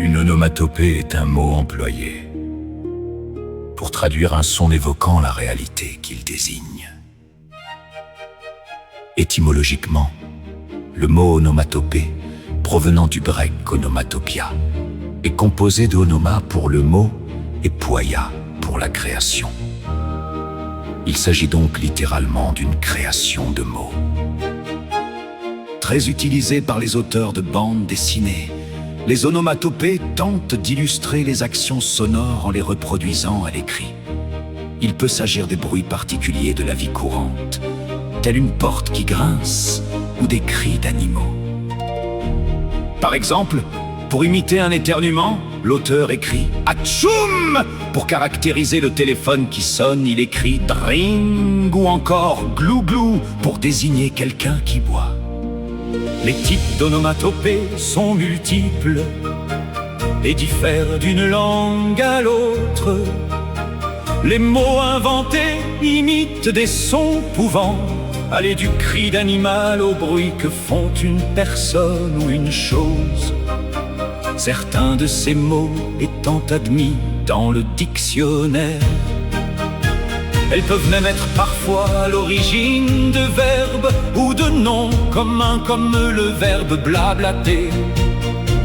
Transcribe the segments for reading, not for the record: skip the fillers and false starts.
Une onomatopée est un mot employé pour traduire un son évoquant la réalité qu'il désigne. Étymologiquement, le mot onomatopée, provenant du grec onomatopia, est composé d'onoma pour le mot et poia pour la création. Il s'agit donc littéralement d'une création de mots. Très utilisés par les auteurs de bandes dessinées, les onomatopées tentent d'illustrer les actions sonores en les reproduisant à l'écrit. Il peut s'agir des bruits particuliers de la vie courante, telle une porte qui grince ou des cris d'animaux. Par exemple, pour imiter un éternuement, l'auteur écrit « Atchoum !» Pour caractériser le téléphone qui sonne, il écrit « Dring !» ou encore « Glou glou » pour désigner quelqu'un qui boit. Les types d'onomatopées sont multiples et diffèrent d'une langue à l'autre. Les mots inventés imitent des sons pouvant aller du cri d'animal au bruit que font une personne ou une chose. Certains de ces mots étant admis dans le dictionnaire, elles peuvent même être parfois à l'origine de verbes ou de noms communs comme le verbe blablater,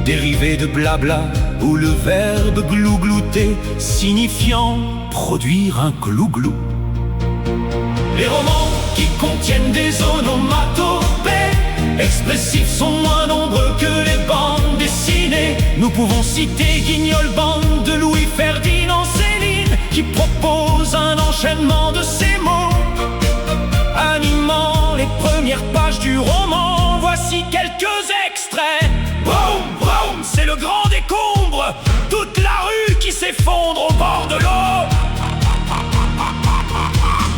dérivé de blabla, ou le verbe glouglouter, signifiant produire un glouglou. Les romans qui contiennent des onomatopées expressifs sont moins nombreux que les bandes dessinées. Nous pouvons citer Guignol Bande de Louis-Ferdinand Céline, qui propose un enchaînement de ces mots animant les premières pages du roman. Voici quelques extraits. Boum, boum, c'est le grand décombre, toute la rue qui s'effondre au bord de l'eau.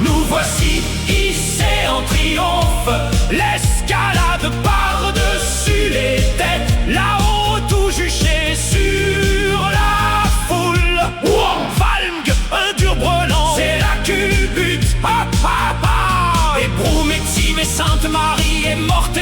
Nous voici hissés en triomphe, l'escalade par-dessus les têtes, là-haut tout juché sur la foule. Valgue, un dur brelan, c'est la culbute, et Broumétime et Sainte-Marie est morte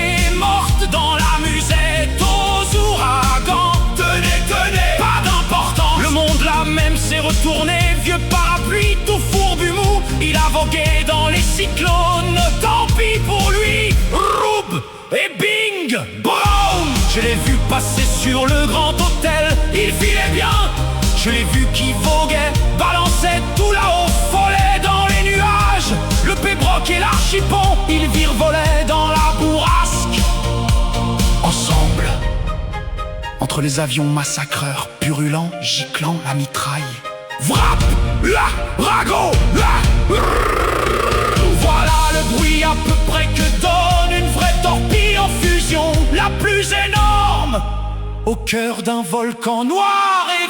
dans la musette aux ouragans. Tenez, tenez, pas d'importance, le monde là même s'est retourné, vieux parapluie tout fourbu mou, il a vogué dans les cyclones, tant pis pour lui. Roub et bing, brown, je l'ai vu passer sur le grand hôtel, il filait bien. Je l'ai vu qui voguait, balançait tout là-haut, follet dans les nuages. Le pébroc et l'archipon, ils virevolaient dans la bourrasque. Ensemble, entre les avions massacreurs, purulents, giclant la mitraille. Vrap, la, rago, la, voilà le bruit à peu près que donne une vraie torpille en fusion, la plus énorme, au cœur d'un volcan noir et